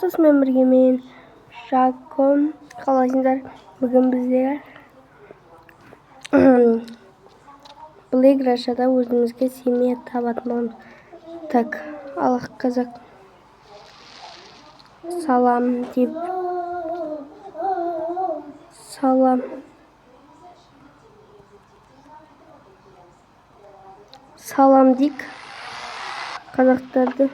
Досымен бірге мен Жако. Қалайсыңдар? Бүгін біздер бұл играшада өзімізге семья табатын боламыз. Так, аллах қазақ салам деп салам дейік қазақтарды.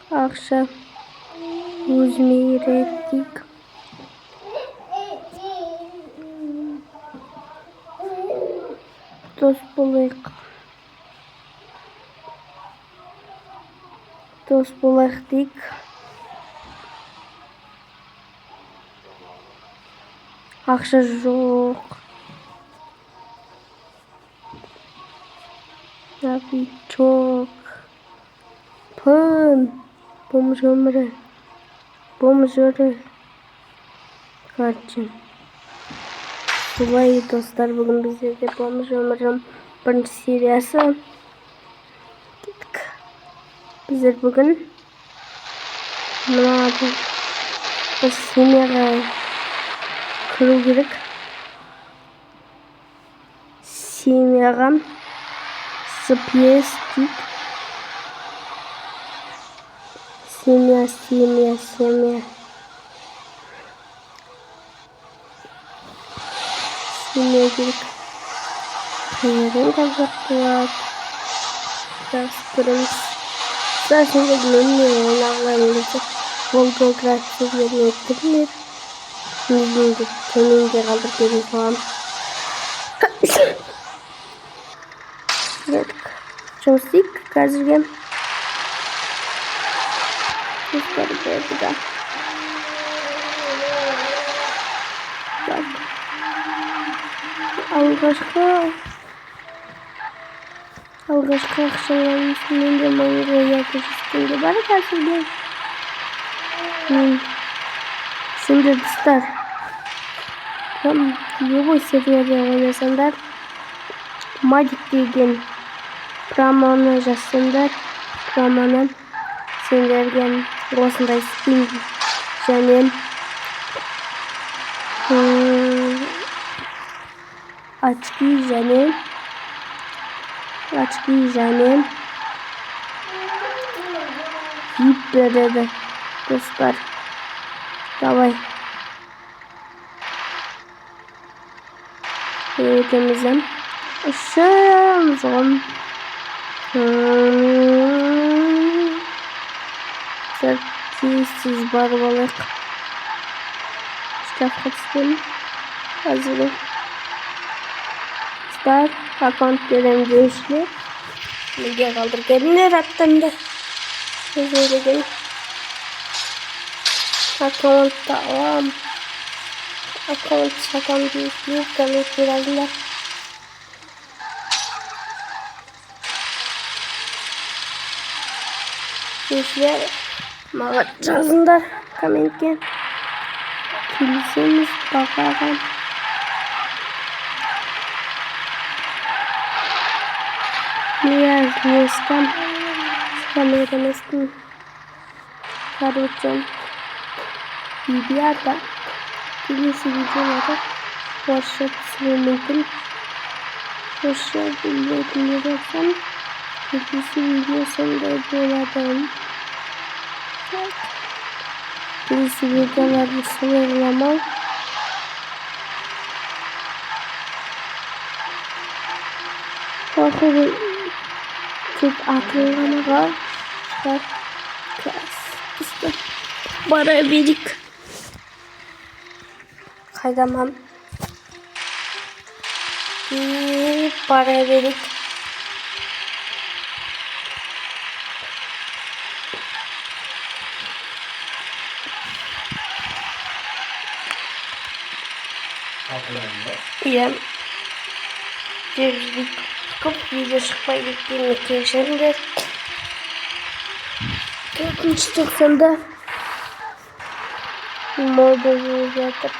Ақша өзіме керек дейік. Дос болайық дейік. Ақша жоқ. Новичок. Бомж өмірі. Короче. Солай достар, бүгін біздерде бомж өмірім бірінші сериясы. Біздер бүгін бұл семьяға кіру керек. Семьяға спес дейік. Семья. Семья керек. Қайырын қазақ болады. Жақсы көреміз. Сәсінде білмеймін, ойнағыларым десе Волгоград сөздерін өттірілер. Өзімді төменде қалдырып берген соғам. Жұмыс дейік қазірге. Достар берді да. Алғашқы ақшаларымыз менде Монғолия көшесінде бар қазірге. Сендер достар, любой серверде ойнасаңдар, Мадик деген промоны жазсаңдар, промоны сендерге осындай спин және очки және вип береді достар. Давай. Өтемізден үшімізғым. Сіз бар болайық. Шкафқа түспен. Қазіргі. Стар. Аккаунт берем деушілер. Неге қалдыр келінер аттымды. Өзімдеген. Аккаунтта алам. Аккаунт сатам деушілер. Комментер алдында. Деушілер. Маған жазыңдар комментке. Келісеміз бағаға. Не скам ереместің. Короче, ребята, келесі видеоларды орысша түсіру мүмкін. Орысша білетіндер болсам, келесі видео сондай болады. Келесі видеоларды солайламау. Ақылы тек атылғаныға шығар. Күсті. Бара берік. Қайдамам. Бара берік. Иә. Жүрдік. Көп видео шықпай кеткеніне кешіріңдер. 4-ші тоқсанда мода болып жатыр.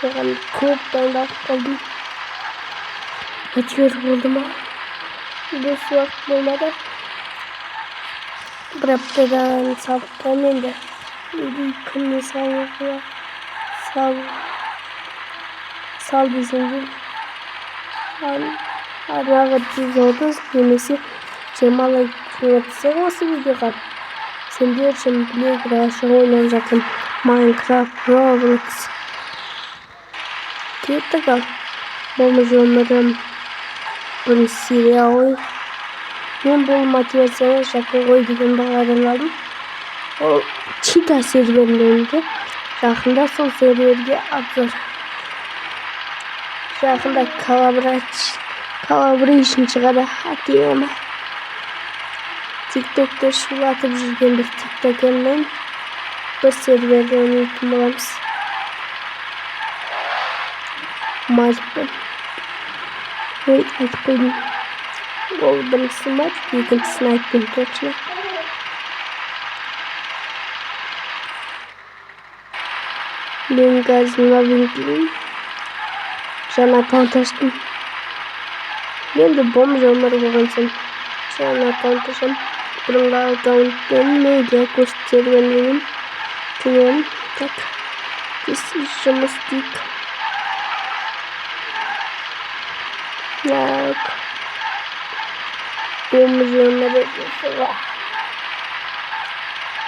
Соған көп дайындалып қалдым. Әйтеуір болды ма? Бос уақыт болмады. Bir haftadan saptan indi. Күнне салуға сал десеңдер арнағы 130 немесе 20 лайк жіберсең осы видеоға сендер үшін плейграунд ойнап жатырмын. Майнкрафт, Roblox. Кеттік ал. Болмыжы өмірім бір сериалы. Мен бұл мотивацияны жақын ғой деген бағадан алдым. Ол Чита серверінде өнді. Жақында сол серверге обзор. Жақында коллаборейшн шығады. Атема. Тиктокты шулатып жүрген бір тиктокермен бір серверде ойнайтын боламыз. Мажбен. Ой, айтып қойдым. Ол біріншісі мат, екіншісін айттым точно. Мен қазір новинкілейм. Жаңа аккаунт аштым. Енді бомж өмірі болған соң жаңа аккаунт ашам. Бұрынғы аккаунтпен медиа көрсетермін. Тінем. Так. Жұмыс дейік. Так. Бомж өмірі жасыға.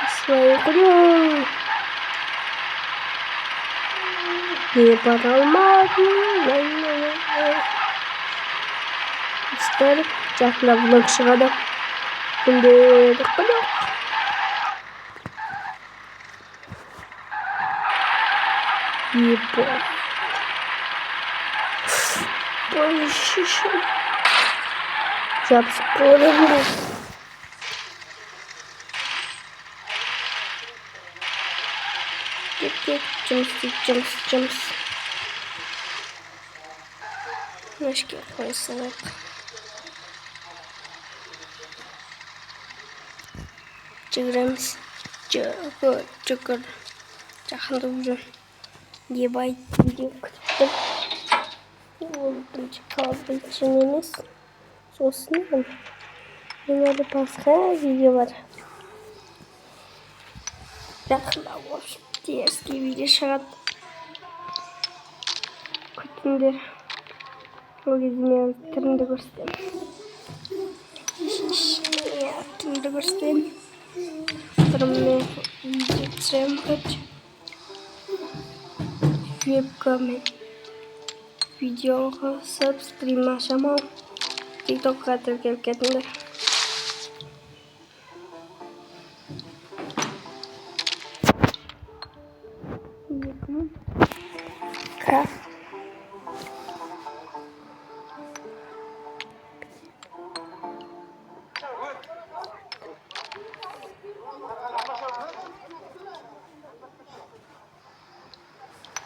Осылай құрым. Не бара алмадым. Достар, жақында влог шығады. Күндері қылық. Ебо. Ой, шиші. Жапсып көрім. Жұмыс. Нәшке қойсалап. Жүгіреміз. Жүгір. Жақында уже ебай видео күттім. Ол бірінші қалбылшын емес. Сосын мен әлі басқа видео бар. Жақында олшып теріске видео шығады. Күттіңдер. Ол кезде мен түрімді көрсетем. Түрімді көрсетем. Түріммен видео түсірем көт. Вебкамен видео қосып стрим ашам ал. Тиктокқа тіркеліп кетіңдер.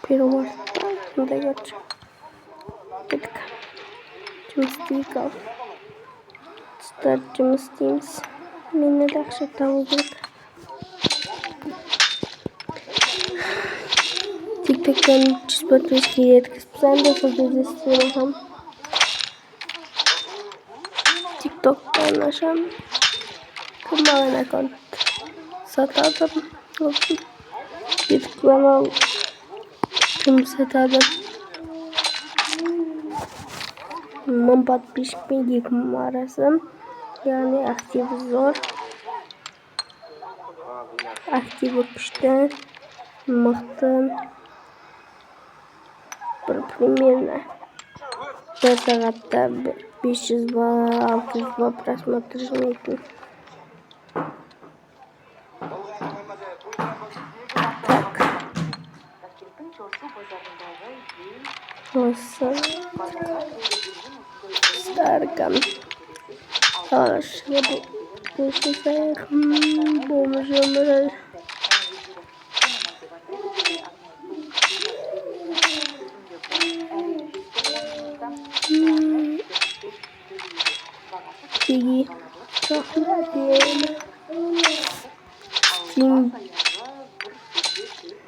Перуарта, кімді кетші. Кеттік. Жұмыс дейік ал. Тұстар жұмыс дейміз. Мені де ақша табу керек. Тиктоктан 145-ге еткізіпсем де сол жерде стрим ашам. Тиктоктан ашам. Кім алған аккаунт сатадым. YouTube канал кім сатады. 1000 подписчикпен 2000 арасы. Яғни активі зор. Активі күшті. Мықты. Бір примерно 1 сағатта 500-600 просмотр жинайтын. Так. Осы старкам. Алашығы бұл сайқым болмыш өмірі. Теги.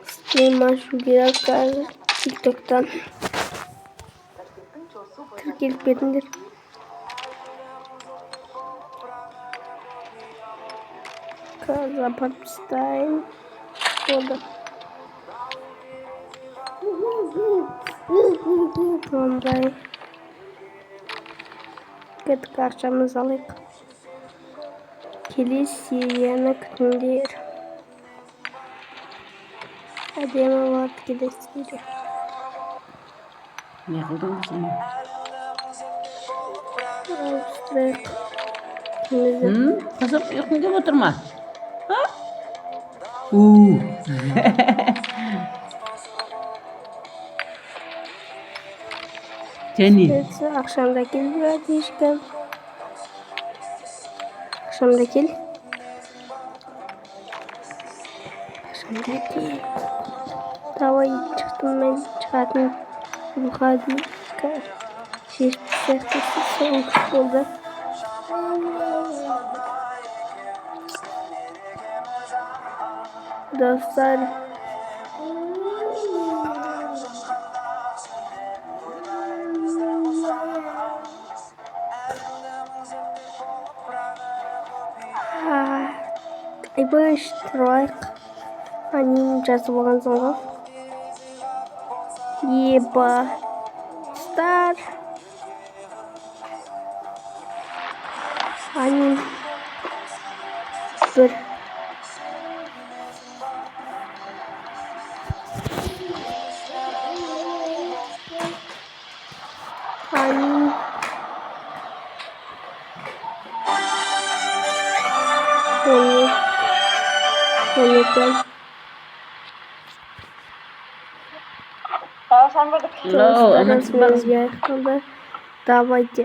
Стрим ашу керек қазір тиктоктан. Тіркеліп кетіңдер. Запорожстайн. Oldu. Onday. Gıdık akşamımızı alayım. Kilis Siriyan'a kütündir. Hadi hemen var kilis Siriya. Ne kıldın kızım? Avusturya. Kimisi. Kızım yakın gibi oturma. Ha? Uuu. Jenny. Evet, akşamdaki biraz değişken. Akşamdaki. Davayı çıktım ben çıkarttım. Bu kadar şiş sesi soğuk oldu. Dostlar bu iştirak annem жазып алған соң ғой еба стар анnem бір анnem Lo, aman sebab Давайте.